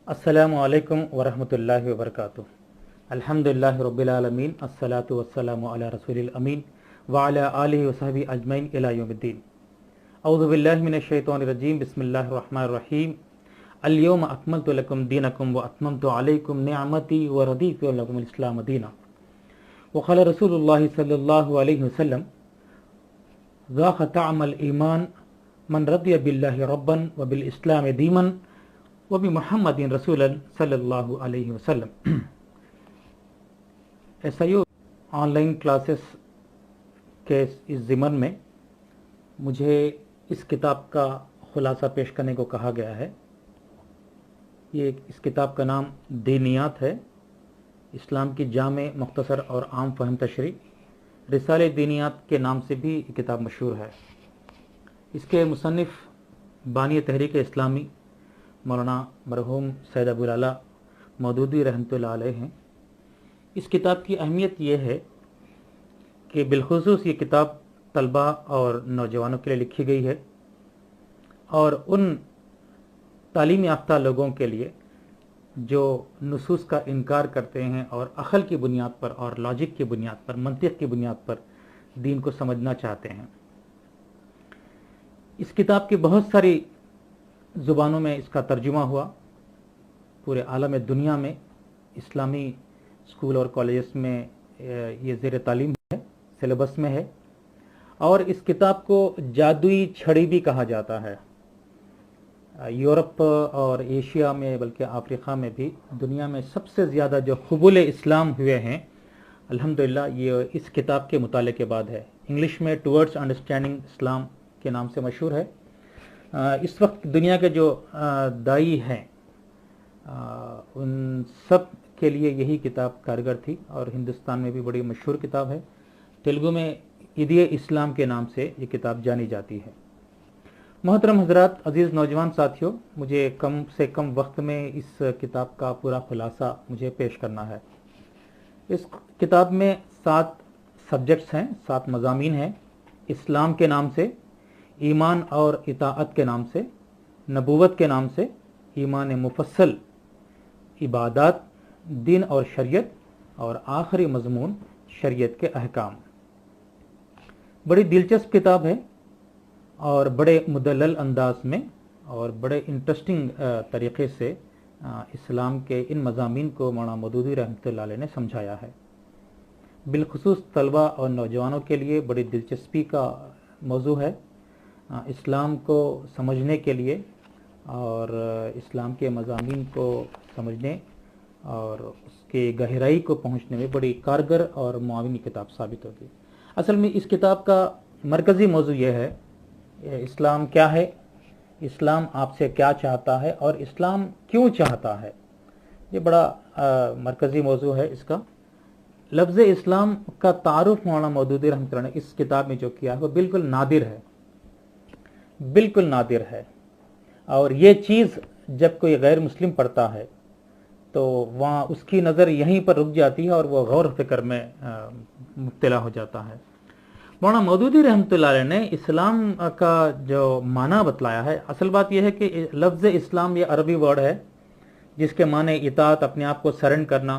अस्सलामु अलैकुम वरहमतुल्लाहि वबरकातुहू। अल्हम्दुलिल्लाहि रब्बिल आलमीन, अस्सलातु वस्सलामु अला रसूलिल अमीन व अला आलिहि व सहबी अजमईन इला यौमिद्दीन। औज़ु बिल्लाहि मिनश शैतानिर रजीम, बिस्मिल्लाहिर रहमानिर रहीम। अल यौमा अकमलतु लकुम दीनकुम व अतममतु अलैकुम निअमती व रदीतु लकुमुल इस्लाम दीना। व क़ाला रसूलुल्लाहि सल्लल्लाहु अलैहि वसल्लम, ज़ाक़ तअमल ईमान मन रदिया बिल्लाहि रब्बन व बिल इस्लाम दीमन वबी मुहम्मदिन रसूलन सल्लल्लाहु अलैहि वसल्लम। एसआईओ ऑनलाइन क्लासेस के इस ज़िमन में मुझे इस किताब का खुलासा पेश करने को कहा गया है। इस किताब का नाम दीनियात है, इस्लाम की जामे मुख्तसर और आम फहम तशरीह। रिसाले दीनियात के नाम से भी ये किताब मशहूर है। इसके मुसन्निफ़ बानी तहरीक इस्लामी मौलाना मरहूम सैयद अबुल आला मौदूदी रहमतुल्लाह अलैह हैं। इस किताब की अहमियत ये है कि बिलखुसूस ये किताब तलबा और नौजवानों के लिए लिखी गई है और उन तालीम याफ्ता लोगों के लिए जो नुसूस का इनकार करते हैं और अक़ल की बुनियाद पर और लॉजिक की बुनियाद पर, मंतिक़ की बुनियाद पर दीन को समझना चाहते हैं। इस किताब की बहुत सारी ज़ुबानों में इसका तर्जुमा हुआ। पूरे आलम दुनिया में इस्लामी स्कूल और कॉलेजेस में ये ज़ेर तालीम है, सिलेबस में है। और इस किताब को जादुई छड़ी भी कहा जाता है। यूरोप और एशिया में, बल्कि अफ्रीका में भी दुनिया में सबसे ज़्यादा जो क़बूल इस्लाम हुए हैं अल्हम्दुलिल्लाह ये इस किताब के मुताले के बाद है। इंग्लिश में टुवर्ड्स अंडरस्टैंडिंग इस्लाम के नाम से मशहूर है। इस वक्त दुनिया के जो दाई हैं उन सब के लिए यही किताब कारगर थी और हिंदुस्तान में भी बड़ी मशहूर किताब है। तेलुगु में ईदिए इस्लाम के नाम से ये किताब जानी जाती है। मोहतरम हज़रात, अज़ीज़ नौजवान साथियों, मुझे कम से कम वक्त में इस किताब का पूरा खुलासा मुझे पेश करना है। इस किताब में 7 सब्जेक्ट्स हैं, 7 मज़ामीन हैं। इस्लाम के नाम से, ईमान और इताअत के नाम से, नबूवत के नाम से, ईमान मुफस्सल, इबादत, दीन और शरीयत, और आखिरी मज़मून शरीयत के अहकाम। बड़ी दिलचस्प किताब है और बड़े मुदल्लल अंदाज में और बड़े इंटरेस्टिंग तरीक़े से इस्लाम के इन मज़ामीन को मौलाना मौदूदी रहमतुल्लाह अलैह ने समझाया है। बिलखुसूस तलबा और नौजवानों के लिए बड़ी दिलचस्पी का मौजू है। इस्लाम को समझने के लिए और इस्लाम के मज़ामीन को समझने और उसके गहराई को पहुँचने में बड़ी कारगर और मुआविनी किताब साबित होगी। असल में इस किताब का मरकज़ी मौजू ये है, इस्लाम क्या है, इस्लाम आपसे क्या चाहता है और इस्लाम क्यों चाहता है। ये बड़ा मरकज़ी मौजू है इसका। लफ्ज़ इस्लाम का तारुफ मौलाना मौदूदी रहमतुल्लाह ने इस किताब में जो किया है वो बिल्कुल नादिर है, बिल्कुल नादिर है। और ये चीज़ जब कोई गैर मुस्लिम पढ़ता है तो वहाँ उसकी नज़र यहीं पर रुक जाती है और वह गौर फ़िक्र में मुब्तला हो जाता है। मौलाना मौदूदी रहमतुल्लाह अलैह ने इस्लाम का जो माना बतलाया है, असल बात यह है कि लफ्ज़ इस्लाम ये अरबी वर्ड है जिसके माने इताअत, अपने आप को सरेंडर करना,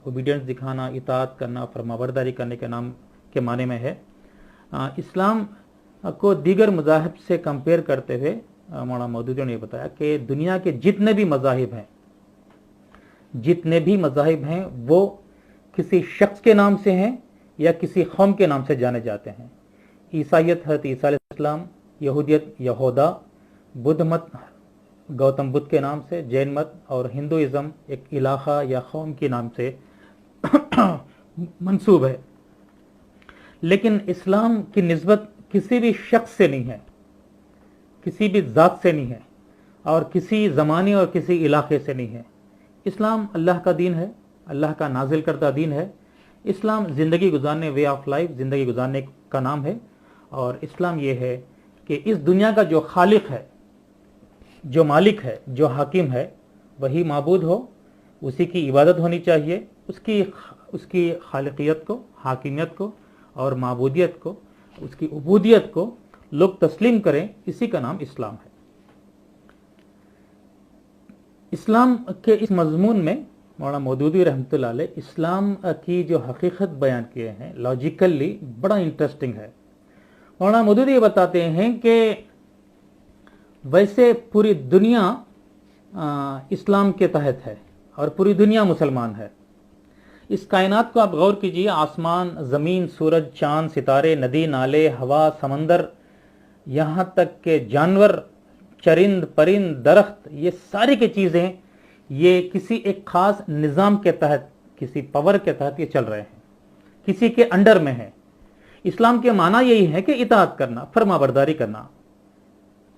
ओबीडियंस दिखाना, इताअत करना, फरमाबरदारी करने के नाम के माने में है। इस्लाम को दीगर मज़ाहिब से कंपेयर करते हुए मौलाना मौदूदी ने बताया कि दुनिया के जितने भी मज़ाहिब हैं वो किसी शख्स के नाम से हैं या किसी कौम के नाम से जाने जाते हैं। ईसाइयत हज़रत ईसा अलैहिस्सलाम, यहूदियत यहूदा, बुद्ध मत गौतम बुद्ध के नाम से, जैन मत और हिंदुइज़्म एक इलाक़ा या कौम के नाम से मंसूब है। लेकिन इस्लाम की निस्बत किसी भी शख्स से नहीं है, किसी भी ज़ात से नहीं है और किसी ज़माने और किसी इलाक़े से नहीं है। इस्लाम अल्लाह का दीन है, अल्लाह का नाजिल करता दीन है। इस्लाम ज़िंदगी गुजारने, वे ऑफ लाइफ, ज़िंदगी गुजारने का नाम है। और इस्लाम ये है कि इस दुनिया का जो खालिक है, जो मालिक है, जो हाकिम है, वही माबूद हो, उसी की इबादत होनी चाहिए। उसकी खालिकियत को, हाकिमियत को और माबूदियत को, उसकी उबूदियत को लोग तस्लीम करें, इसी का नाम इस्लाम है। اسلام کے اس مضمون میں مولانا مودودی رحمۃ اللہ علیہ اسلام کی جو حقیقت بیان کیے ہیں لاجیکلی بڑا انٹرسٹنگ ہے. مولانا مودودی یہ بتاتے ہیں کہ ویسے پوری دنیا اسلام کے تحت ہے اور پوری دنیا مسلمان ہے. اس کائنات کو آپ غور کیجئے، آسمان، زمین، سورج، چاند، ستارے، ندی، نالے، ہوا، سمندر، یہاں تک کہ جانور، چرند، پرند، درخت، یہ ساری کی چیزیں یہ کسی ایک خاص نظام کے تحت، کسی پاور کے تحت یہ چل رہے ہیں، کسی کے انڈر میں ہیں. اسلام کے معنی یہی ہے کہ اطاعت کرنا، فرما برداری کرنا،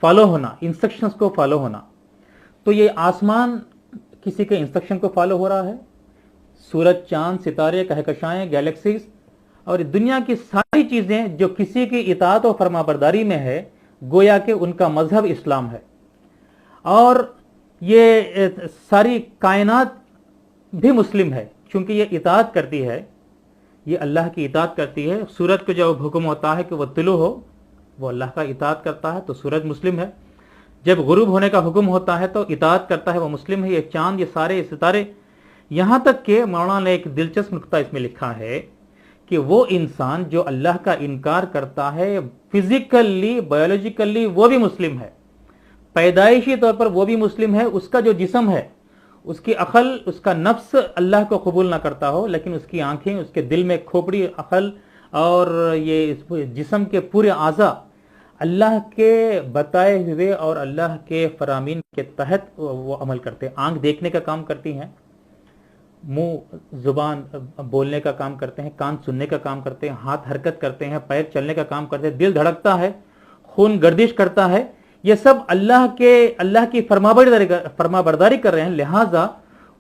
فالو ہونا، انسٹرکشنز کو فالو ہونا. تو یہ آسمان کسی کے انسٹرکشن کو فالو ہو رہا ہے، سورج، چاند، ستارے، کہکشائیں، گیلیکسیز اور دنیا کی ساری چیزیں جو کسی کی اطاعت و فرما برداری میں ہے، گویا کہ ان کا مذہب اسلام ہے. اور یہ ساری کائنات بھی مسلم ہے چونکہ یہ اطاعت کرتی ہے، یہ اللہ کی اطاعت کرتی ہے. سورج کو جب حکم ہوتا ہے کہ وہ طلوع ہو، وہ اللہ کا اطاعت کرتا ہے تو سورج مسلم ہے. جب غروب ہونے کا حکم ہوتا ہے تو اطاعت کرتا ہے، وہ مسلم ہے. یہ چاند، یہ سارے ستارے، یہاں تک کہ مولانا نے ایک دلچسپ نقطہ اس میں لکھا ہے کہ وہ انسان جو اللہ کا انکار کرتا ہے فزیکلی، بایولوجیکلی وہ بھی مسلم ہے، پیدائشی طور پر وہ بھی مسلم ہے. اس کا جو جسم ہے، اس کی عقل، اس کا نفس اللہ کو قبول نہ کرتا ہو، لیکن اس کی آنکھیں، اس کے دل میں کھوپڑی، عقل اور یہ جسم کے پورے اعضاء اللہ کے بتائے ہوئے اور اللہ کے فرامین کے تحت وہ عمل کرتے ہیں. آنکھ دیکھنے کا کام کرتی ہیں، منہ، زبان بولنے کا کام کرتے ہیں، کان سننے کا کام کرتے ہیں، ہاتھ حرکت کرتے ہیں، پیر چلنے کا کام کرتے ہیں، دل دھڑکتا ہے، خون گردش کرتا ہے. یہ سب اللہ کی فرما برداری کر رہے ہیں. لہٰذا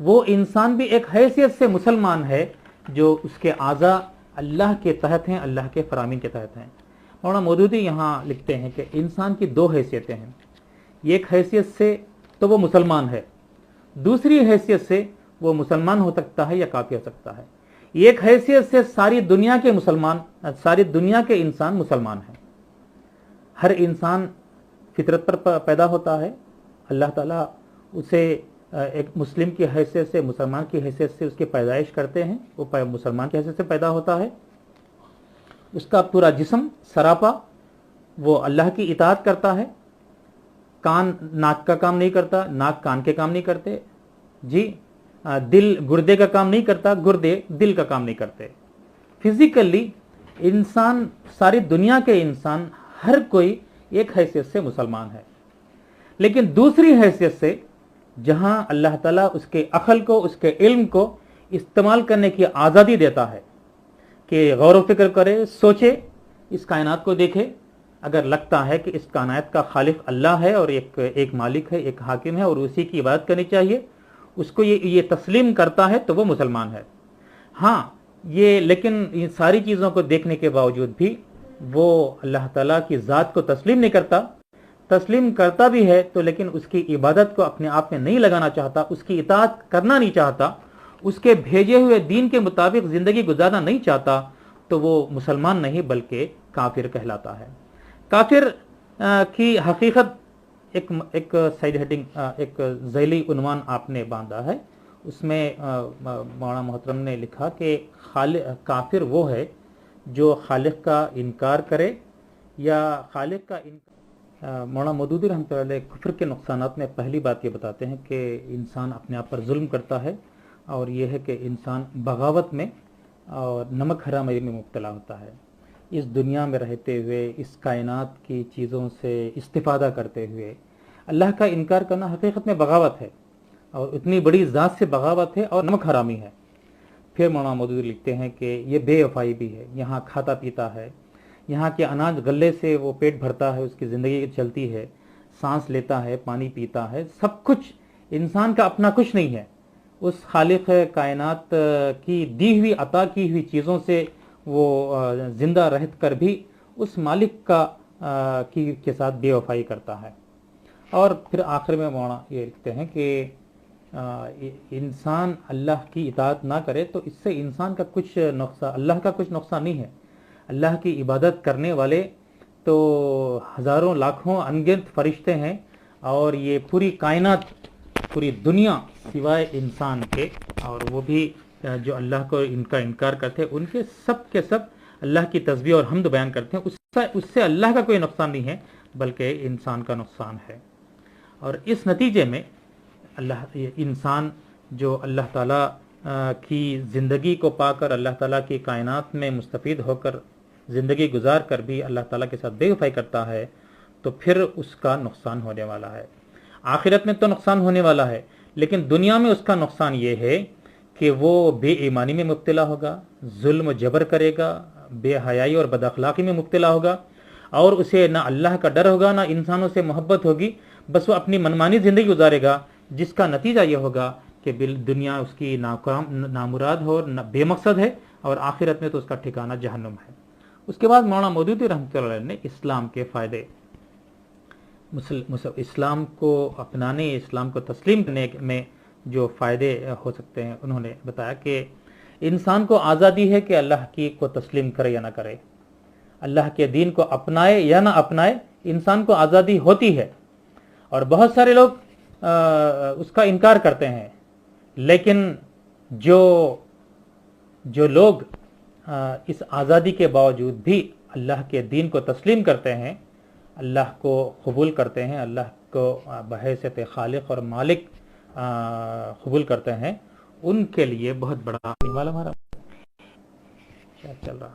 وہ انسان بھی ایک حیثیت سے مسلمان ہے جو اس کے اعضاء اللہ کے تحت ہیں، اللہ کے فرامین کے تحت ہیں. مولانا مودودی یہاں لکھتے ہیں کہ انسان کی دو حیثیتیں ہیں. ایک حیثیت سے تو وہ مسلمان ہے، دوسری حیثیت سے وہ مسلمان ہو سکتا ہے یا کافر ہو سکتا ہے. ایک حیثیت سے ساری دنیا کے انسان مسلمان ہیں. ہر انسان فطرت پر پیدا ہوتا ہے، اللہ تعالیٰ اسے ایک مسلم کی حیثیت سے، مسلمان کی حیثیت سے اس کی پیدائش کرتے ہیں. وہ مسلمان کی حیثیت سے پیدا ہوتا ہے. اس کا پورا جسم سراپا وہ اللہ کی اطاعت کرتا ہے. کان ناک کا کام نہیں کرتا، ناک کان کے کام نہیں کرتے. جی، دل گردے کا کام نہیں کرتا، گردے دل کا کام نہیں کرتے. فزیکلی انسان، ساری دنیا کے انسان، ہر کوئی ایک حیثیت سے مسلمان ہے. لیکن دوسری حیثیت سے جہاں اللہ تعالیٰ اس کے عقل کو، اس کے علم کو استعمال کرنے کی آزادی دیتا ہے کہ غور و فکر کرے، سوچے، اس کائنات کو دیکھے. اگر لگتا ہے کہ اس کائنات کا خالق اللہ ہے اور ایک مالک ہے، ایک حاکم ہے اور اسی کی عبادت کرنی چاہیے، اس کو یہ تسلیم کرتا ہے تو وہ مسلمان ہے. ہاں، لیکن یہ ساری چیزوں کو دیکھنے کے باوجود بھی وہ اللہ تعالیٰ کی ذات کو تسلیم نہیں کرتا. تسلیم کرتا بھی ہے تو لیکن اس کی عبادت کو اپنے آپ میں نہیں لگانا چاہتا، اس کی اطاعت کرنا نہیں چاہتا، اس کے بھیجے ہوئے دین کے مطابق زندگی گزارنا نہیں چاہتا، تو وہ مسلمان نہیں بلکہ کافر کہلاتا ہے. کافر کی حقیقت ایک سائیڈ ہیڈنگ، ایک ذیلی عنوان آپ نے باندھا ہے. اس میں مولانا محترم نے لکھا کہ کافر وہ ہے جو خالق کا انکار کرے یا خالق کا مولانا مودودی رحمۃ اللہ علیہ کفر کے نقصانات میں پہلی بات یہ بتاتے ہیں کہ انسان اپنے آپ پر ظلم کرتا ہے، اور یہ ہے کہ انسان بغاوت میں اور نمک حرامی میں مبتلا ہوتا ہے. اس دنیا میں رہتے ہوئے، اس کائنات کی چیزوں سے استفادہ کرتے ہوئے اللہ کا انکار کرنا حقیقت میں بغاوت ہے، اور اتنی بڑی ذات سے بغاوت ہے اور نمک حرامی ہے. پھر مولانا مودودی لکھتے ہیں کہ یہ بے وفائی بھی ہے. یہاں کھاتا پیتا ہے، یہاں کے اناج غلے سے وہ پیٹ بھرتا ہے، اس کی زندگی چلتی ہے، سانس لیتا ہے، پانی پیتا ہے، سب کچھ انسان کا اپنا کچھ نہیں ہے. اس خالق کائنات کی دی ہوئی، عطا کی ہوئی چیزوں سے وہ زندہ رہ کر بھی اس مالک کے ساتھ بے وفائی کرتا ہے. اور پھر آخر میں مولانا یہ لکھتے ہیں کہ انسان اللہ کی اطاعت نہ کرے تو اس سے انسان کا کچھ نقصان، اللہ کا کچھ نقصان نہیں ہے. اللہ کی عبادت کرنے والے تو ہزاروں لاکھوں انگنت فرشتے ہیں، اور یہ پوری کائنات पूरी दुनिया सिवाय इंसान के, और वो भी जो अल्लाह को इनका इनकार करते हैं, उनके सब के सब अल्लाह की तस्बीह और हम्द बयान करते हैं, उससे अल्लाह का कोई नुकसान नहीं है बल्कि इंसान का नुकसान है। और इस नतीजे में इंसान जो अल्लाह ताला की ज़िंदगी को पाकर, अल्लाह ताला की कायनात में मुस्तफ़ीद होकर ज़िंदगी गुजार कर भी अल्लाह ताला के साथ बेवफाई करता है, तो फिर उसका नुकसान होने वाला है। आखिरत में तो नुकसान होने वाला है, लेकिन दुनिया में उसका नुकसान ये है कि वो बेईमानी में मुब्तला होगा, जुल्म जबर करेगा, बेहयाई और बदअखलाक़ी में मुब्तला होगा, और उसे ना अल्लाह का डर होगा ना इंसानों से मोहब्बत होगी, बस वो अपनी मनमानी ज़िंदगी गुजारेगा, जिसका नतीजा ये होगा कि दुनिया उसकी नामुराद हो, बेमकसद है, और आखिरत में तो उसका ठिकाना जहन्नुम है। उसके बाद मौलाना मौदूदी रहमतुल्लाह अलैह ने इस्लाम के फ़ायदे, इस्लाम को अपनाने, इस्लाम को तस्लीम करने में जो फ़ायदे हो सकते हैं, उन्होंने बताया कि इंसान को आज़ादी है कि अल्लाह की को तस्लीम करे या ना करे, अल्लाह के दीन को अपनाए या ना अपनाए, इंसान को आज़ादी होती है। और बहुत सारे लोग उसका इनकार करते हैं, लेकिन जो लोग इस आज़ादी के बावजूद भी अल्लाह के दीन को तस्लीम करते हैं, अल्लाह को कबूल करते हैं, अल्लाह को बहैसियत खालिक और मालिक कबूल करते हैं, उनके लिए बहुत बड़ा वाला हमारा क्या चल रहा।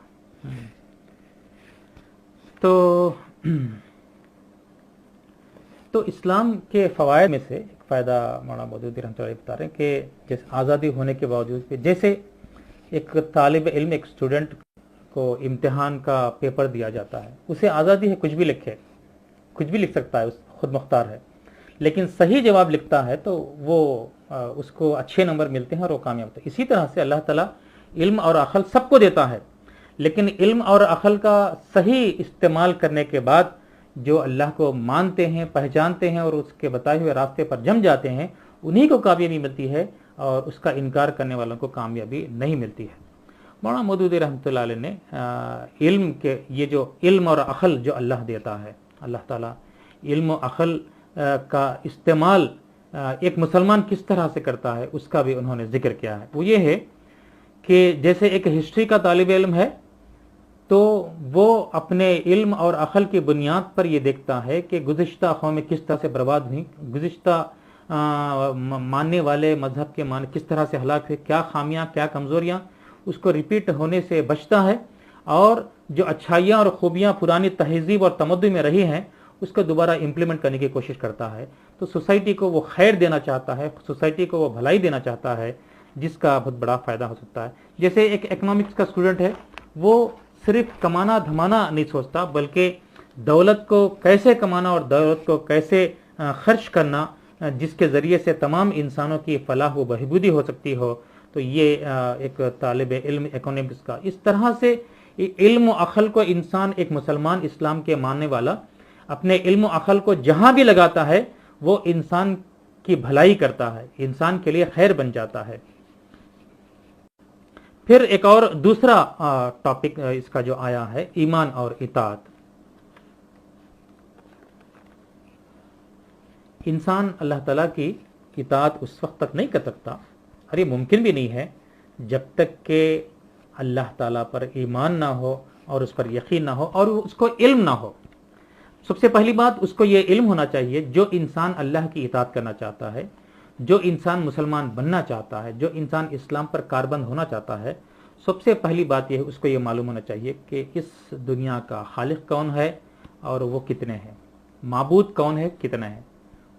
तो इस्लाम के फ़वाइद में से एक फ़ायदा मौलाना मौदूदी रहमतुल्लाह अलैह बता रहे हैं कि जैसे आज़ादी होने के बावजूद भी, जैसे एक तालिब इल्म, एक स्टूडेंट को इम्तिहान का पेपर दिया जाता है, उसे आज़ादी है कुछ भी लिखे, कुछ भी लिख सकता है, खुद मुख्तार है, लेकिन सही जवाब लिखता है तो वो उसको अच्छे नंबर मिलते हैं और वो कामयाब होता है। इसी तरह से अल्लाह ताला इल्म और अक़ल सबको देता है, लेकिन इल्म और अक़ल का सही इस्तेमाल करने के बाद जो अल्लाह को मानते हैं, पहचानते हैं और उसके बताए हुए रास्ते पर जम जाते हैं, उन्हीं को कामयाबी मिलती है, और उसका इनकार करने वालों को कामयाबी नहीं मिलती है। मौलाना मौदूदी रहमतुल्लाह अलैह ने इल्म के, ये जो इल्म और अक़ल जो अल्लाह देता है, अल्लाह ताला इल्म और अक़ल का इस्तेमाल एक मुसलमान किस तरह से करता है, उसका भी उन्होंने जिक्र किया है। वो ये है कि जैसे एक हिस्ट्री का तालिब इल्म है, तो वो अपने इल्म और अक़ल की बुनियाद पर ये देखता है कि गुज़िश्ता कौमें किस तरह से बर्बाद हुई, गुज़िश्ता मानने वाले मजहब के मान किस तरह से हलाक हुए, क्या खामियां क्या कमज़ोरियाँ, उसको रिपीट होने से बचता है, और जो अच्छाइयाँ और खूबियाँ पुरानी तहज़ीब और तमद्दुन में रही हैं उसको दोबारा इम्प्लीमेंट करने की कोशिश करता है। तो सोसाइटी को वो खैर देना चाहता है, सोसाइटी को वो भलाई देना चाहता है, जिसका बहुत बड़ा फ़ायदा हो सकता है। जैसे एक इकनॉमिक्स का स्टूडेंट है, वो सिर्फ कमाना धमाना नहीं सोचता, बल्कि दौलत को कैसे कमाना और दौलत को कैसे खर्च करना, जिसके ज़रिए से तमाम इंसानों की फलाह व बहबूदी हो सकती हो। तो ये एक तालिब इल्म इकोनॉमिक्स का, इस तरह से इल्म व अक़ल को इंसान, एक मुसलमान इस्लाम के मानने वाला, अपने इल्म व अक़ल को जहाँ भी लगाता है वो इंसान की भलाई करता है, इंसान के लिए खैर बन जाता है। फिर एक और दूसरा टॉपिक इसका जो आया है, ईमान और इताअत। इंसान अल्लाह ताला की इताअत उस वक्त तक नहीं कर सकता, और ये मुमकिन भी नहीं है, जब तक कि अल्लाह ताला पर ईमान ना हो और उस पर यकीन ना हो और उसको इल्म ना हो। सबसे पहली बात, उसको ये इल्म होना चाहिए, जो इंसान अल्लाह की इताअत करना चाहता है, जो इंसान मुसलमान बनना चाहता है, जो इंसान इस्लाम पर कारबंद होना चाहता है, सबसे पहली बात यह है, उसको ये मालूम होना चाहिए कि इस दुनिया का खालिक कौन है और वो कितने हैं, माबूद कौन है, कितना है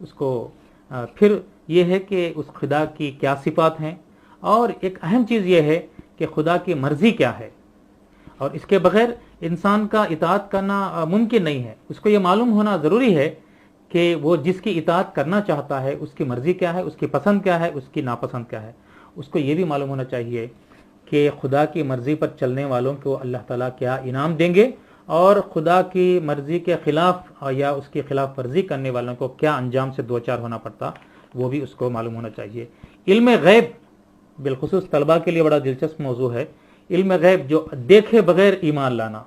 उसको। फिर ये है कि उस खुदा की क्या सिफात हैं, और एक अहम चीज़ ये है कि खुदा की मर्ज़ी क्या है, और इसके बगैर इंसान का इताअत करना मुमकिन नहीं है। उसको ये मालूम होना ज़रूरी है कि वो जिसकी इताअत करना चाहता है उसकी मर्ज़ी क्या है, उसकी पसंद क्या है, उसकी नापसंद क्या है। उसको ये भी मालूम होना चाहिए कि खुदा की मर्ज़ी पर चलने वालों को अल्लाह ताला क्या इनाम देंगे, और खुदा की मर्ज़ी के ख़िलाफ़ या उसकी खिलाफ वर्जी करने वालों को क्या अंजाम से दो चार होना पड़ता, वो भी उसको मालूम होना चाहिए। इल्म गैब बिलखुसूस तलबा के लिए बड़ा दिलचस्प मौजू है। इल्म गैब, जो देखे बगैर ईमान लाना,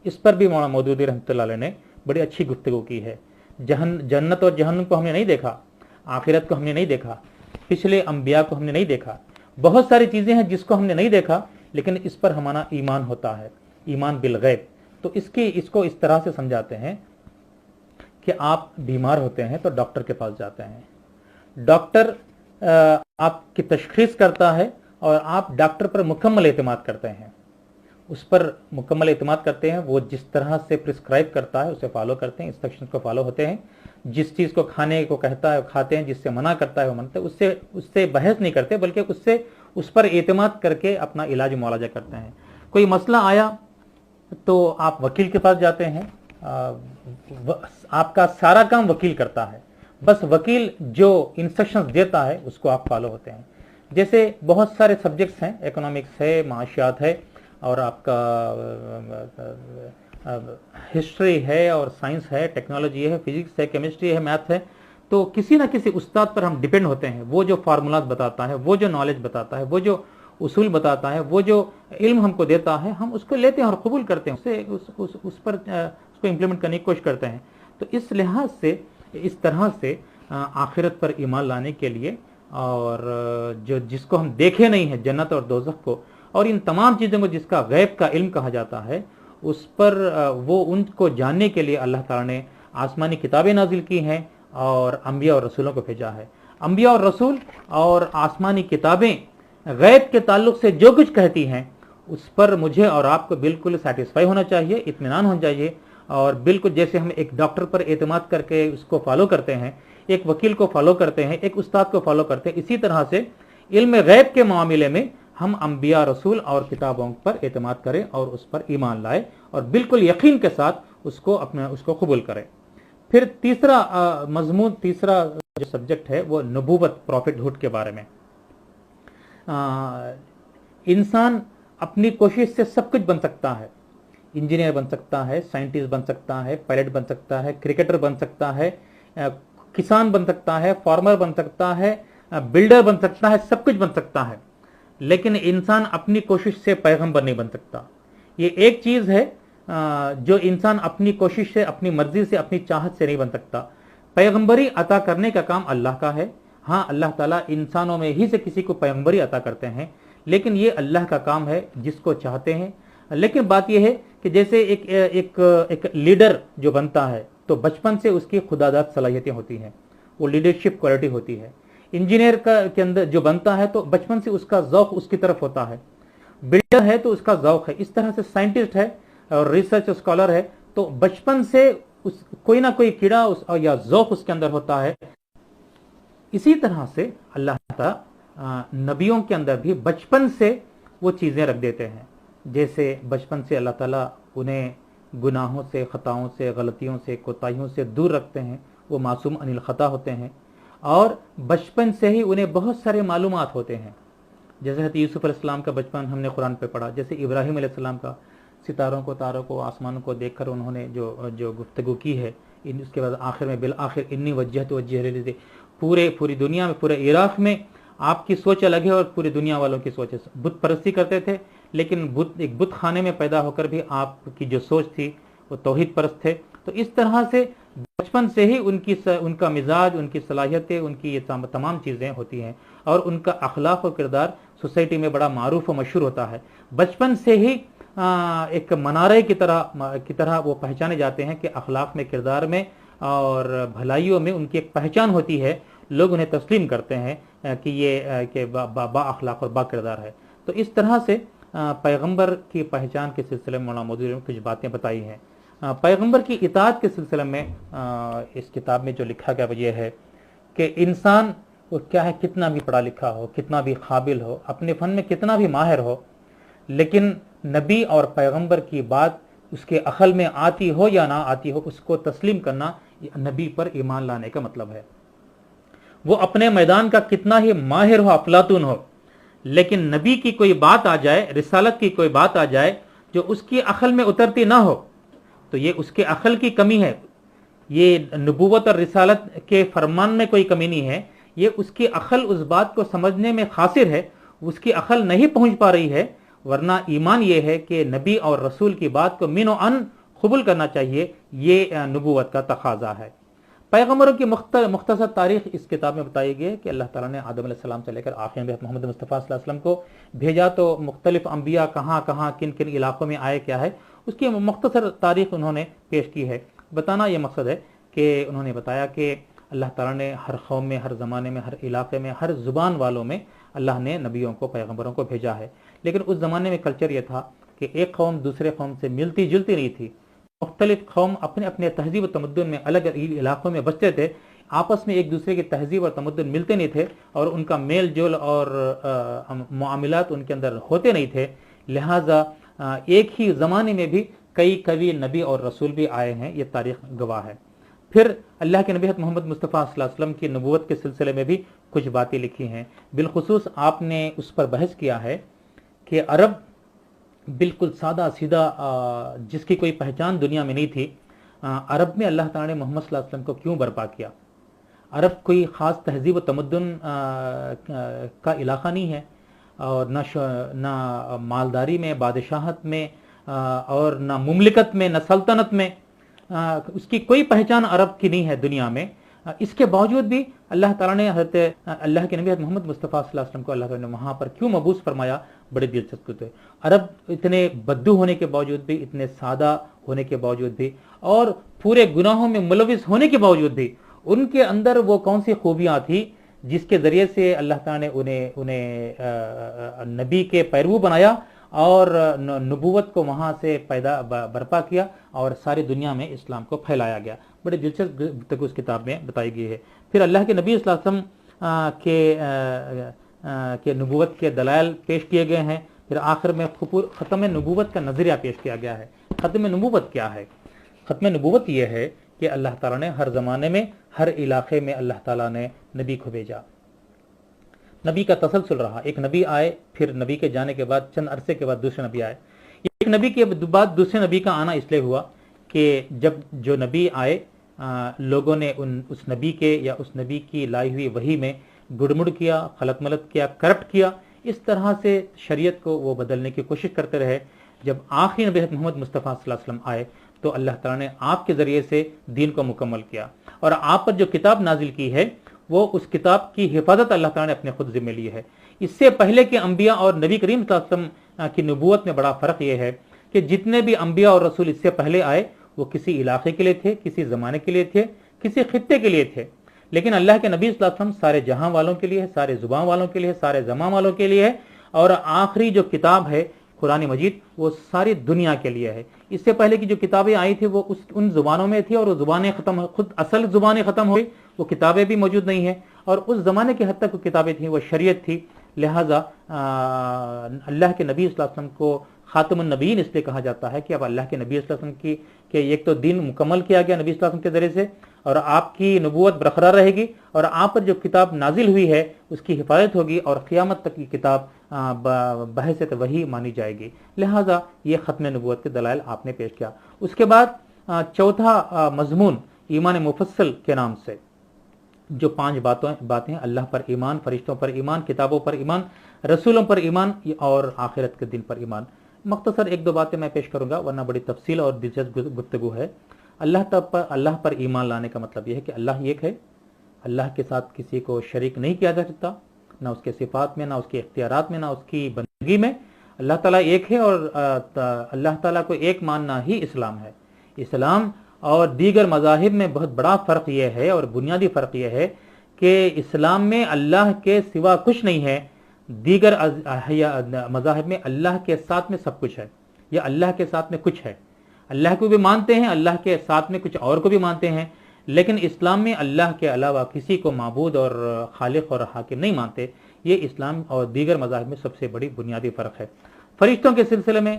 इस पर भी मौलाना मौदूदी रहमतुल्लाह अलैह ने बड़ी अच्छी गुफ्तगू की है। जन्नत और जहन्नुम को हमने नहीं देखा, आखिरत को हमने नहीं देखा, पिछले अंबिया को हमने नहीं देखा, बहुत सारी चीज़ें हैं जिसको हमने नहीं देखा, लेकिन इस पर हमारा ईमान होता है, ईमान बिल गैब। तो इसको इस तरह से समझाते हैं कि आप बीमार होते हैं तो डॉक्टर के पास जाते हैं, डॉक्टर आपकी तशखीस करता है और आप डॉक्टर पर मुकम्मल एतमाद करते हैं, उस पर मुकम्मल एतमाद करते हैं। वो जिस तरह से प्रिस्क्राइब करता है उसे फॉलो करते हैं, इंस्ट्रक्शंस को फॉलो होते हैं। जिस चीज़ को खाने को कहता है वो खाते हैं, जिससे मना करता है वो मानते हैं, उससे बहस नहीं करते, बल्कि उस पर एतमाद करके अपना इलाज मुआलजा करते हैं। कोई मसला आया तो आप वकील के पास जाते हैं, आपका सारा काम वकील करता है, बस वकील जो इंस्ट्रक्शंस देता है उसको आप फॉलो होते हैं। जैसे बहुत सारे सब्जेक्ट्स हैं, इकोनॉमिक्स है, माशियात है, और आपका हिस्ट्री है, और साइंस है, टेक्नोलॉजी है, फिजिक्स है, केमिस्ट्री है, मैथ है, तो किसी ना किसी उस्ताद पर हम डिपेंड होते हैं। वो जो फार्मूलाज बताता है, वो जो नॉलेज बताता है, वो जो उसूल बताता है, वो जो इल्म हमको देता है, हम उसको लेते हैं और कबूल करते हैं, उस पर उसको इम्प्लीमेंट करने की कोशिश करते हैं। तो इस लिहाज से, इस तरह से आखिरत पर ईमान लाने के लिए, और जिसको हम देखे नहीं है, जन्नत और दोज़ख को, और इन तमाम चीज़ों को जिसका गैब का इल्म कहा जाता है, उस पर वो उनको जानने के लिए अल्लाह ताला ने आसमानी किताबें नाजिल की हैं और अंबिया और रसूलों को भेजा है। अंबिया और रसूल और आसमानी किताबें गैब के ताल्लुक से जो कुछ कहती हैं, उस पर मुझे और आपको बिल्कुल सेटिस्फाई होना चाहिए, इत्मीनान होना चाहिए। और बिल्कुल जैसे हम एक डॉक्टर पर एतमाद करके उसको फॉलो करते हैं, एक वकील को फॉलो करते हैं, एक उस्ताद को फॉलो करते हैं, इसी तरह से इल्म गैब के मामले में हम अंबिया, रसूल और किताबों पर एतमाद करें और उस पर ईमान लाए और बिल्कुल यकीन के साथ उसको कबूल करें। फिर तीसरा मजमून, तीसरा जो सब्जेक्ट है वो नबूवत, प्रॉफिटहुड के बारे में। इंसान अपनी कोशिश से सब कुछ बन सकता है, इंजीनियर बन सकता है, साइंटिस्ट बन सकता है, पायलट बन सकता है, क्रिकेटर बन सकता है, किसान बन सकता है, फार्मर बन सकता है, बिल्डर बन सकता है, सब कुछ बन सकता है, लेकिन इंसान अपनी कोशिश से पैगंबर नहीं बन सकता। ये एक चीज़ है जो इंसान अपनी कोशिश से, अपनी मर्जी से, अपनी चाहत से नहीं बन सकता। पैगंबरी अता करने का काम अल्लाह का है। हाँ, अल्लाह ताला इंसानों में ही से किसी को पैगंबरी अता करते हैं, लेकिन ये अल्लाह का काम है जिसको चाहते हैं। लेकिन बात यह है कि जैसे एक लीडर जो बनता है तो बचपन से उसकी खुदादाद सलाहियतें होती हैं, वो लीडरशिप क्वालिटी होती है। इंजीनियर के अंदर जो बनता है तो बचपन से उसका ज़ौक़ उसकी तरफ होता है। बिल्डर है तो उसका ज़ौक़ है। इस तरह से साइंटिस्ट है और रिसर्च स्कॉलर है तो बचपन से कोई ना कोई कीड़ा या ज़ौक़ उसके अंदर होता है। इसी तरह से अल्लाह ताला नबियों के अंदर भी बचपन से वो चीज़ें रख देते हैं। जैसे बचपन से अल्लाह ताला उन्हें गुनाहों से, ख़ताओं से, गलतियों से, कोताहियों से दूर रखते हैं, वो मासूम अनिल ख़ता होते हैं, और बचपन से ही उन्हें बहुत सारे मालूमात होते हैं। जैसे हज़रत यूसुफ अलैहिस्सलाम का बचपन हमने कुरान पे पढ़ा, जैसे इब्राहीम अलैहिस्सलाम का सितारों को, तारों को, आसमानों को देखकर उन्होंने जो गुफ्तगू की है, उसके बाद आखिर में बिल आखिर इन्नी वज्जहतु वज्हिया पूरी दुनिया में, पूरे इराक़ में आपकी सोच अलग है और पूरी दुनिया वालों की सोच है। बुत परस्ती करते थे, लेकिन एक बुत खाने में पैदा होकर भी आपकी जो सोच थी वो तौहीद परस्त थे। तो इस तरह से बचपन से ही उनका मिजाज, उनकी सलाहियतें, उनकी ये तमाम चीज़ें होती हैं, और उनका अखलाक और किरदार सोसाइटी में बड़ा मारूफ और मशहूर होता है। बचपन से ही एक मनारे की तरह वो पहचाने जाते हैं कि अखलाक में, किरदार में और भलाइयों में उनकी एक पहचान होती है। लोग उन्हें तस्लीम करते हैं कि ये बा अखलाक और बा किरदार है। तो इस तरह से पैगंबर की पहचान के सिलसिले में मौलाना मौदूदी ने कुछ बातें बताई हैं। पैगंबर की इताअत के सिलसिले में इस किताब में जो लिखा गया वो ये है कि इंसान वो क्या है, कितना भी पढ़ा लिखा हो, कितना भी काबिल हो, अपने फ़न में कितना भी माहिर हो, लेकिन नबी और पैगंबर की बात उसके अक़ल में आती हो या ना आती हो, उसको तस्लीम करना नबी पर ईमान लाने का मतलब है। वो अपने मैदान का कितना ही माहिर हो, अफलातून हो, लेकिन नबी की कोई बात आ जाए, रिसालत की कोई बात आ जाए जो उसकी अक़ल में उतरती ना हो, तो ये उसके अक़ल की कमी है। ये नबूवत और रिसालत के फरमान में कोई कमी नहीं है, ये उसकी अक़ल उस बात को समझने में खासिर है, उसकी अक़ल नहीं पहुँच पा रही है। वरना ईमान ये है कि नबी और रसूल की बात को मिनो अन कबूल करना चाहिए, ये नबूवत का तकाजा है। پیغمبروں کی مختصر تاریخ اس کتاب میں بتائی گئی ہے کہ اللہ تعالیٰ نے آدم علیہ السلام سے لے کر آخر میں محمد مصطفیٰ صلی اللہ علیہ وسلم کو بھیجا، تو مختلف انبیاء کہاں کہاں کن کن علاقوں میں آئے کیا ہے اس کی مختصر تاریخ انہوں نے پیش کی ہے۔ بتانا یہ مقصد ہے کہ انہوں نے بتایا کہ اللہ تعالیٰ نے ہر قوم میں، ہر زمانے میں، ہر علاقے میں، ہر زبان والوں میں اللہ نے نبیوں کو، پیغمبروں کو بھیجا ہے، لیکن اس زمانے میں کلچر یہ تھا کہ ایک قوم دوسرے قوم سے ملتی جلتی نہیں تھی، مختلف قوم اپنے اپنے تہذیب و تمدن میں الگ علاقوں میں بستے تھے، آپس میں ایک دوسرے کی تہذیب اور تمدن ملتے نہیں تھے اور ان کا میل جول اور معاملات ان کے اندر ہوتے نہیں تھے، لہٰذا ایک ہی زمانے میں بھی کئی نبی اور رسول بھی آئے ہیں، یہ تاریخ گواہ ہے۔ پھر اللہ کے نبی محمد مصطفیٰ صلی اللہ علیہ وسلم کی نبوت کے سلسلے میں بھی کچھ باتیں لکھی ہیں، بالخصوص آپ نے اس پر بحث کیا ہے کہ عرب بالکل سادہ سیدھا جس کی کوئی پہچان دنیا میں نہیں تھی، عرب میں اللہ تعالیٰ نے محمد صلی اللہ علیہ وسلم کو کیوں برپا کیا؟ عرب کوئی خاص تہذیب و تمدن کا علاقہ نہیں ہے، اور نہ مالداری میں، بادشاہت میں، اور نہ مملکت میں، نہ سلطنت میں، اس کی کوئی پہچان عرب کی نہیں ہے دنیا میں۔ اس کے باوجود بھی اللہ تعالیٰ نے حضرت اللہ کے نبی محمد مصطفیٰ صلی اللہ علیہ وسلم کو اللہ تعالیٰ نے وہاں پر کیوں مبعوث فرمایا؟ بڑے دلچسپ تھے۔ عرب اتنے بدو ہونے کے باوجود بھی، اتنے سادہ ہونے کے باوجود بھی، اور پورے گناہوں میں ملوث ہونے کے باوجود بھی، ان کے اندر وہ کون سی خوبیاں تھیں جس کے ذریعے سے اللہ تعالیٰ نے انہیں نبی کے پیرو بنایا اور نبوت کو وہاں سے برپا کیا اور ساری دنیا میں اسلام کو پھیلایا گیا۔ بڑے دلچسپ گفتگو اس کتاب میں بتائی گئی ہے۔ پھر اللہ کے نبی صلی اللہ علیہ وسلم کے نبوت کے دلائل پیش کیے گئے ہیں۔ پھر آخر میں ختم نبوت کا نظریہ پیش کیا گیا ہے۔ ختم نبوت کیا ہے؟ ختم نبوت یہ ہے کہ اللہ تعالیٰ نے ہر زمانے میں، ہر علاقے میں اللہ تعالیٰ نے نبی کو بھیجا، نبی کا تسلسل رہا، ایک نبی آئے، پھر نبی کے جانے کے بعد چند عرصے کے بعد دوسرے نبی آئے، ایک نبی کے بعد دوسرے نبی کا آنا اس لیے ہوا کہ جب جو نبی آئے لوگوں نے اس نبی کے یا اس نبی کی لائی ہوئی وحی میں گڑمڑ کیا، خلط ملط کیا، کرپٹ کیا، اس طرح سے شریعت کو وہ بدلنے کی کوشش کرتے رہے۔ جب آخری نبی محمد مصطفیٰ صلی اللہ علیہ وسلم آئے تو اللہ تعالیٰ نے آپ کے ذریعے سے دین کو مکمل کیا، اور آپ پر جو کتاب نازل کی ہے وہ اس کتاب کی حفاظت اللہ تعالیٰ نے اپنے خود ذمہ لی ہے۔ اس سے پہلے کے انبیاء اور نبی کریم صلی اللہ علیہ وسلم کی نبوت میں بڑا فرق یہ ہے کہ جتنے بھی انبیاء اور رسول اس سے پہلے آئے وہ کسی علاقے کے لیے تھے، کسی زمانے کے لیے تھے، کسی خطے کے لیے تھے، لیکن اللہ کے نبی صلی اللہ علیہ وسلم سارے جہاں والوں کے لیے ہے، سارے زبان والوں کے لیے ہے، سارے زمان والوں کے لیے ہے، اور آخری جو کتاب ہے قرآن مجید وہ ساری دنیا کے لیے ہے۔ اس سے پہلے کی جو کتابیں آئی تھی وہ ان زبانوں میں تھی اور وہ زبانیں ختم، خود اصل زبانیں ختم ہوئی، وہ کتابیں بھی موجود نہیں ہیں، اور اس زمانے کے حد تک وہ کتابیں تھیں، وہ شریعت تھی۔ لہٰذا اللہ کے نبی صلی اللہ علیہ وسلم کو خاتم النبیین اس لیے کہا جاتا ہے کہ اب اللہ کے نبی صلی اللہ علیہ وسلم کی کہ ایک تو دین مکمل کیا گیا نبی صلی اللہ علیہ وسلم کے ذریعے سے، اور آپ کی نبوت برقرار رہے گی، اور آپ پر جو کتاب نازل ہوئی ہے اس کی حفاظت ہوگی، اور قیامت تک کی کتاب بحیثیت وحی مانی جائے گی۔ لہٰذا یہ ختم نبوت کے دلائل آپ نے پیش کیا۔ اس کے بعد چوتھا مضمون ایمان مفصل کے نام سے جو 5 باتیں، اللہ پر ایمان، فرشتوں پر ایمان، کتابوں پر ایمان، رسولوں پر ایمان اور آخرت کے دن پر ایمان۔ مختصر 1-2 باتیں میں پیش کروں گا ورنہ بڑی تفصیل اور دلچسپ گفتگو ہے۔ اللہ پر ایمان لانے کا مطلب یہ ہے کہ اللہ ایک ہے، اللہ کے ساتھ کسی کو شریک نہیں کیا جا سکتا، نہ اس کے صفات میں، نہ اس کے اختیارات میں، نہ اس کی بندگی میں۔ اللہ تعالیٰ ایک ہے، اور اللہ تعالیٰ کو ایک ماننا ہی اسلام ہے۔ اسلام اور دیگر مذاہب میں بہت بڑا فرق یہ ہے، اور بنیادی فرق یہ ہے کہ اسلام میں اللہ کے سوا کچھ نہیں ہے، دیگر مذاہب میں اللہ کے ساتھ میں سب کچھ ہے، یا اللہ کے ساتھ میں کچھ ہے، اللہ کو بھی مانتے ہیں، اللہ کے ساتھ میں کچھ اور کو بھی مانتے ہیں، لیکن اسلام میں اللہ کے علاوہ کسی کو معبود اور خالق اور حاکم نہیں مانتے۔ یہ اسلام اور دیگر مذاہب میں سب سے بڑی بنیادی فرق ہے۔ فرشتوں کے سلسلے میں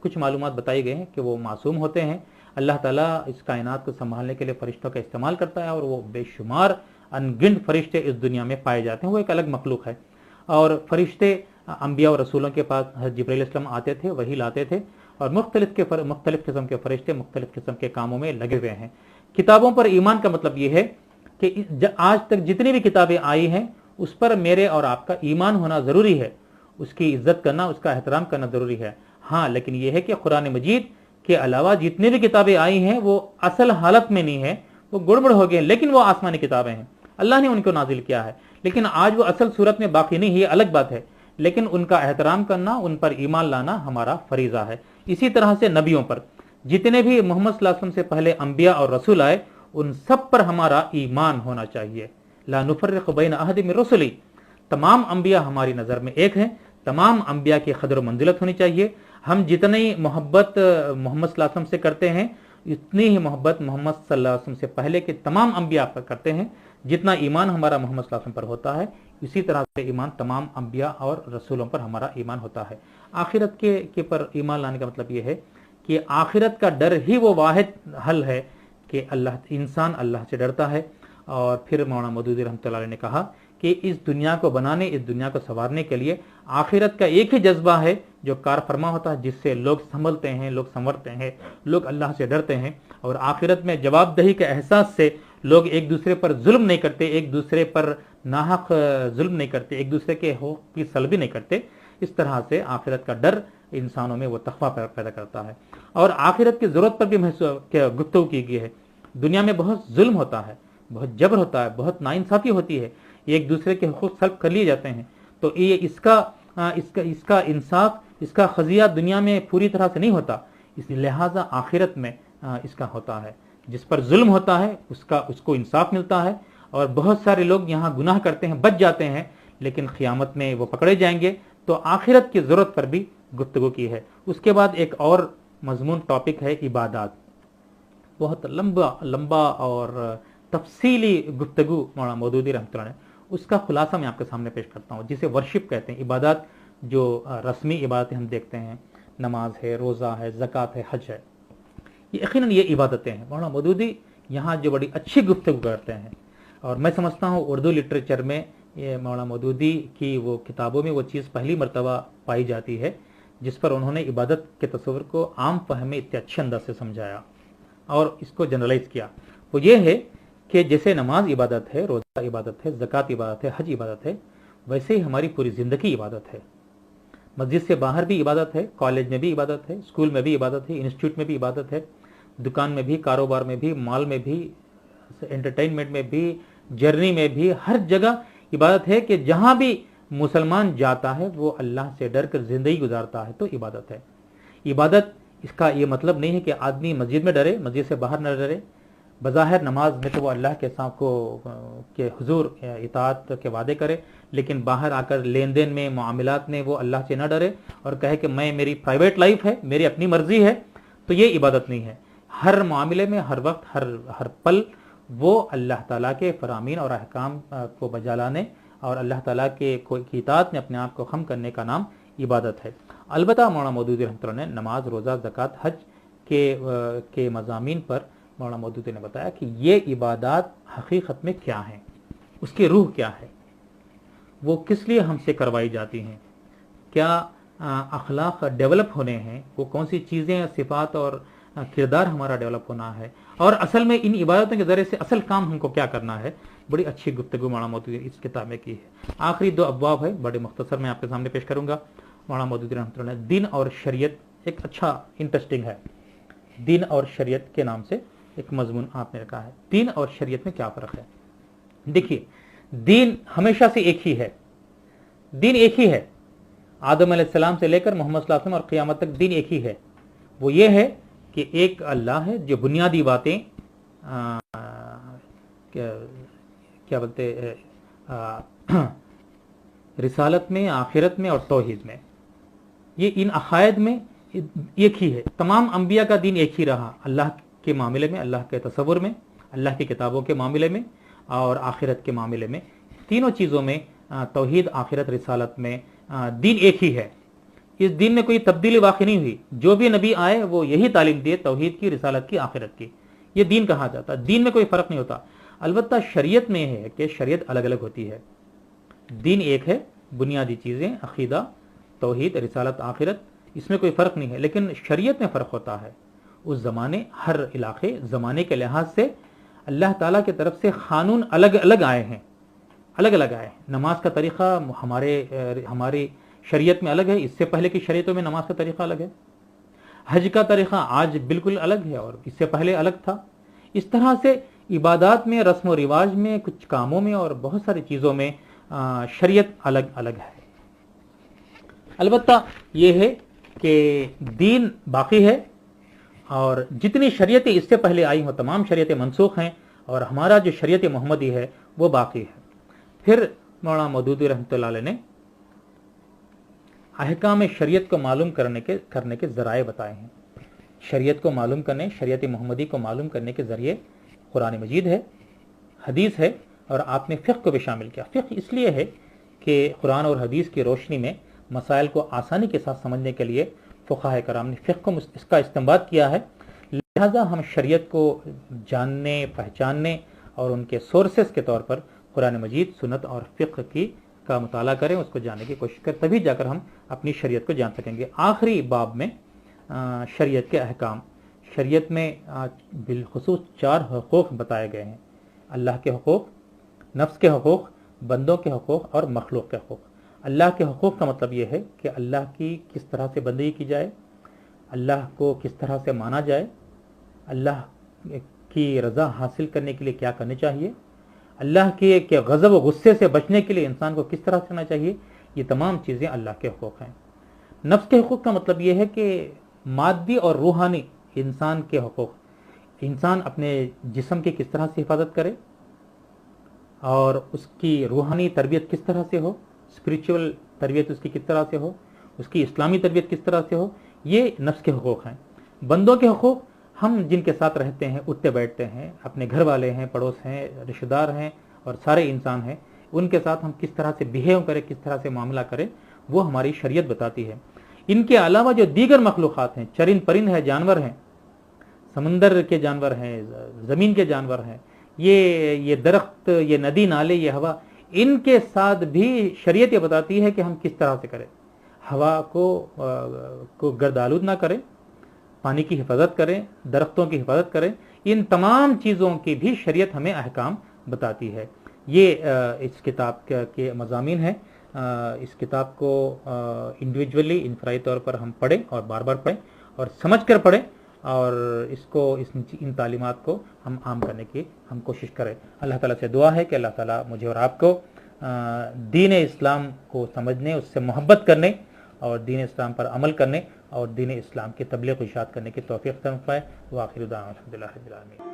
کچھ معلومات بتائی گئی ہیں کہ وہ معصوم ہوتے ہیں، اللہ تعالیٰ اس کائنات کو سنبھالنے کے لیے فرشتوں کا استعمال کرتا ہے، اور وہ بے شمار ان گنت فرشتے اس دنیا میں پائے جاتے ہیں، وہ ایک الگ مخلوق ہے۔ اور فرشتے انبیاء اور رسولوں کے پاس حضرت جبرائیل علیہ السلام آتے تھے، وہی لاتے تھے، اور مختلف قسم کے فرشتے مختلف قسم کے کاموں میں لگے ہوئے ہیں۔ کتابوں پر ایمان کا مطلب یہ ہے کہ آج تک جتنی بھی کتابیں آئی ہیں اس پر میرے اور آپ کا ایمان ہونا ضروری ہے، اس کی عزت کرنا، اس کا احترام کرنا ضروری ہے۔ ہاں، لیکن یہ ہے کہ قرآن مجید کے علاوہ جتنی بھی کتابیں آئی ہیں وہ اصل حالت میں نہیں ہے، वो गड़बड़ हो गए, लेकिन वो आसमानी किताबें हैं, अल्लाह ने उनको नाजिल किया है, लेकिन आज वो असल सूरत में बाकी नहीं, ये अलग बात है, लेकिन उनका एहतराम करना, उन पर ईमान लाना हमारा फरीजा है। इसी तरह से नबियों पर, जितने भी मोहम्मद सल्लल्लाहु अलैहि वसल्लम से पहले अंबिया और रसूल आए, उन सब पर हमारा ईमान होना चाहिए। ला नुफर्रिकु बैन अहदिन मिन रुसुली, तमाम अंबिया हमारी नज़र में एक हैं, तमाम अंबिया की कदर मंजिलत होनी चाहिए। हम जितनी मोहब्बत मोहम्मद सल्लल्लाहु अलैहि वसल्लम से करते हैं, इतनी ही मोहब्बत मोहम्मद सल्लल्लाहु अलैहि वसल्लम से पहले के तमाम अंबिया पर करते हैं। जितना ईमान हमारा मोहम्मद सल्लल्लाहु अलैहि वसल्लम पर होता है, इसी तरह से ईमान तमाम अंबिया और रसूलों पर हमारा ईमान होता है। आखिरत के पर ईमान लाने का मतलब ये है कि आखिरत का डर ही वो वाहिद हल है कि इंसान अल्लाह से डरता है। और फिर मौलाना मौदूदी रहमतुल्लाह अलैह ने कहा कि इस दुनिया को बनाने, इस दुनिया को संवारने के लिए आखिरत का एक ही जज्बा है जो कार फरमा होता है, जिससे लोग संभलते हैं, लोग संवरते हैं, लोग अल्लाह से डरते हैं। और आखिरत में जवाबदेही के एहसास से लोग एक दूसरे पर जुल्म नहीं करते, एक दूसरे पर नाहक जुल्म नहीं करते, एक दूसरे के हक़ की सल्बी नहीं करते। इस तरह से आखिरत का डर इंसानों में वो तक़वा पैदा करता है। और आखिरत की ज़रूरत पर भी गुफ्तगू की गई है। दुनिया में बहुत जुल्म होता है, बहुत जबर होता है, बहुत नाइंसाफ़ी होती है, एक दूसरे के हक़ूक़ सल्ब कर लिए जाते हैं। तो ये इसका इंसाफ, इसका खजिया दुनिया में पूरी तरह से नहीं होता, इस लिहाजा आखिरत में इसका होता है। जिस पर जुल्म होता है उसको इंसाफ मिलता है। और बहुत सारे लोग यहाँ गुनाह करते हैं, बच जाते हैं, लेकिन क़यामत में वो पकड़े जाएंगे। तो आखिरत की ज़रूरत पर भी गुफ्तगू की है। उसके बाद एक और मज़मून टॉपिक है इबादत। बहुत लंबा और तफसीली गुफ्तगू मौलाना मौदूदी रहमतुल्लाह ने, उसका खुलासा मैं आपके सामने पेश करता हूँ, जिसे वर्शिप कहते हैं। इबादत जो रस्मी इबादतें हम देखते हैं, नमाज है, रोज़ा है, ज़कात है, हज है, यकीनन ये इबादतें हैं। मौलाना मौदूदी यहाँ जो बड़ी अच्छी गुफ्तगू करते हैं, और मैं समझता हूँ उर्दू लिटरेचर में ये मौलाना मौदूदी की वो किताबों में वो चीज़ पहली मरतबा पाई जाती है जिस पर उन्होंने इबादत के तस्वर को आम फहम में इतने अच्छे अंदाज से समझाया और इसको जनरलाइज किया। वो ये है कि जैसे नमाज इबादत है, रोज़ा इबादत है, ज़कात इबादत है, हज इबादत है, वैसे ही हमारी पूरी ज़िंदगी इबादत है। मस्जिद से बाहर भी इबादत है, कॉलेज में भी इबादत है, स्कूल में भी इबादत है, इंस्टीट्यूट में भी इबादत है, दुकान में भी, कारोबार में भी, मॉल में भी, एंटरटेनमेंट में भी, जर्नी में भी, हर जगह इबादत है कि जहाँ भी मुसलमान जाता है वो अल्लाह से डर कर ज़िंदगी गुजारता है, तो इबादत है। इबादत इसका ये मतलब नहीं है कि आदमी मस्जिद में डरे, मस्जिद से बाहर न डरे। बज़ाहिर नमाज में तो वो अल्लाह के साथ के हुजूर इताअत के वादे करे, लेकिन बाहर आकर लेन देन में, मामलात में वो अल्लाह से न डरे और कहे कि मेरी प्राइवेट लाइफ है, मेरी अपनी मर्जी है, तो ये इबादत नहीं है। हर मामले में, हर वक्त, हर पल वो अल्लाह ताला के फरामीन और अहकाम को बजा लाने और अल्लाह ताला के की इताअत में अपने आप को खम करने का नाम इबादत है। अलबत्ता मौलाना मौदूदी रहमतुल्लाह ने नमाज, रोज़ा, ज़कात, हज के मज़ामीन पर मौलाना मौदूदी ने बताया कि ये इबादत हकीकत में क्या हैं, उसकी रूह क्या है, वो किस लिए हमसे करवाई जाती हैं, क्या अखलाक डेवलप होने हैं, वो कौन सी चीज़ें, सिफ़ात और किरदार हमारा डेवलप होना है, और असल में इन इबादतों के ज़रिए से असल काम हमको क्या करना है। बड़ी अच्छी गुफ्तगू मौलाना मौदूदी इस किताब में की है। आखिरी दो अब्वाब है, बड़े मुख्तसर में आपके सामने पेश करूँगा। मौलाना मौदूदी रहमतुल्लाह ने दीन और शरीयत, एक अच्छा इंटरेस्टिंग है, दीन और शरीयत के नाम से एक मजमून आपने रखा है। दीन और शरीयत में क्या फ़र्क है? देखिए, दीन हमेशा से एक ही है, दीन एक ही है, आदम अलैहिस्सलाम से लेकर मोहम्मद सल्लल्लाहु अलैहि वसल्लम और क़यामत तक दीन एक ही है। वो ये है कि एक अल्लाह है जो बुनियादी बातें क्या बोलते रिसालत में, आखिरत में और तौहीद में, ये इन अकायद में एक ही है। तमाम अंबिया का दीन एक ही रहा, अल्लाह के मामले में, अल्लाह के तसव्वुर में, अल्लाह की किताबों के मामले में और आखिरत के मामले में, तीनों चीज़ों में, तौहीद, आखिरत, रिसालत में दीन एक ही है। इस दीन में कोई तब्दीली वाक़ई नहीं हुई। जो भी नबी आए वो यही तालीम दिए, तौहीद की, रिसालत की, आखिरत की। ये दीन कहा जाता है, दीन में कोई फ़र्क नहीं होता। अलबत्ता शरीयत में है कि शरीयत अलग अलग होती है। दीन एक है, बुनियादी चीज़ें, अक़ीदा, तौहीद, रिसालत, आखिरत, इसमें कोई फ़र्क नहीं है, लेकिन शरीयत में फ़र्क होता है। उस ज़माने, हर इलाके ज़माने के लिहाज से अल्लाह ताला की तरफ से क़ानून अलग अलग आए हैं, अलग अलग आए। नमाज का तरीक़ा हमारी शरीयत में अलग है, इससे पहले की शरीयतों में नमाज का तरीक़ा अलग है। हज का तरीक़ा आज बिल्कुल अलग है और इससे पहले अलग था। इस तरह से عبادات میں، رسم و رواج میں، کچھ کاموں میں اور بہت ساری چیزوں میں شریعت الگ الگ ہے۔ البتہ یہ ہے کہ دین باقی ہے، اور جتنی شریعتیں اس سے پہلے آئی ہوں تمام شریعتیں منسوخ ہیں، اور ہمارا جو شریعت محمدی ہے وہ باقی ہے۔ پھر مولانا مودودی رحمۃ اللہ علیہ نے احکام شریعت کو معلوم کرنے کے ذرائع بتائے ہیں۔ شریعت کو معلوم کرنے، شریعت محمدی کو معلوم کرنے کے ذریعے قرآن مجید ہے، حدیث ہے، اور آپ نے فقہ کو بھی شامل کیا۔ فقہ اس لیے ہے کہ قرآن اور حدیث کی روشنی میں مسائل کو آسانی کے ساتھ سمجھنے کے لیے فقہاء کرام نے فقہ کو اس کا استنباط کیا ہے، لہذا ہم شریعت کو جاننے، پہچاننے اور ان کے سورسز کے طور پر قرآن مجید، سنت اور فقہ کا مطالعہ کریں، اس کو جاننے کی کوشش کریں، تبھی جا کر ہم اپنی شریعت کو جان سکیں گے۔ آخری باب میں شریعت کے احکام، شریعت میں بالخصوص 4 حقوق بتائے گئے ہیں: اللہ کے حقوق، نفس کے حقوق، بندوں کے حقوق اور مخلوق کے حقوق۔ اللہ کے حقوق کا مطلب یہ ہے کہ اللہ کی کس طرح سے بندگی کی جائے، اللہ کو کس طرح سے مانا جائے، اللہ کی رضا حاصل کرنے کے لیے کیا کرنا چاہیے، اللہ کے غضب و غصے سے بچنے کے لیے انسان کو کس طرح سے کرنا چاہیے، یہ تمام چیزیں اللہ کے حقوق ہیں۔ نفس کے حقوق کا مطلب یہ ہے کہ مادی اور روحانی انسان کے حقوق، انسان اپنے جسم کی کس طرح سے حفاظت کرے اور اس کی روحانی تربیت کس طرح سے ہو، اسپریچول تربیت اس کی کس طرح سے ہو، اس کی اسلامی تربیت کس طرح سے ہو، یہ نفس کے حقوق ہیں۔ بندوں کے حقوق، ہم جن کے ساتھ رہتے ہیں، اٹھتے بیٹھتے ہیں، اپنے گھر والے ہیں، پڑوس ہیں، رشتہ دار ہیں اور سارے انسان ہیں، ان کے ساتھ ہم کس طرح سے بہیو کریں، کس طرح سے معاملہ کریں، وہ ہماری شریعت بتاتی ہے۔ ان کے علاوہ جو دیگر مخلوقات ہیں، چرند پرند ہیں، جانور ہیں، سمندر کے جانور ہیں، زمین کے جانور ہیں، یہ درخت، یہ ندی نالے، یہ ہوا، ان کے ساتھ بھی شریعت یہ بتاتی ہے کہ ہم کس طرح سے کریں۔ ہوا کو گرد آلود نہ کریں، پانی کی حفاظت کریں، درختوں کی حفاظت کریں، ان تمام چیزوں کی بھی شریعت ہمیں احکام بتاتی ہے۔ یہ اس کتاب کے مضامین ہیں۔ اس کتاب کو انڈیویجولی، انفرادی طور پر ہم پڑھیں اور بار بار پڑھیں اور سمجھ کر پڑھیں، اور ان تعلیمات کو ہم عام کرنے کی ہم کوشش کریں۔ اللہ تعالیٰ سے دعا ہے کہ اللہ تعالیٰ مجھے اور آپ کو دین اسلام کو سمجھنے، اس سے محبت کرنے اور دین اسلام پر عمل کرنے اور دین اسلام کی تبلیغ و اشاعت کرنے کی توفیق عطا فرمائے۔ وآخر دعوانا الحمدللہ رب العالمین۔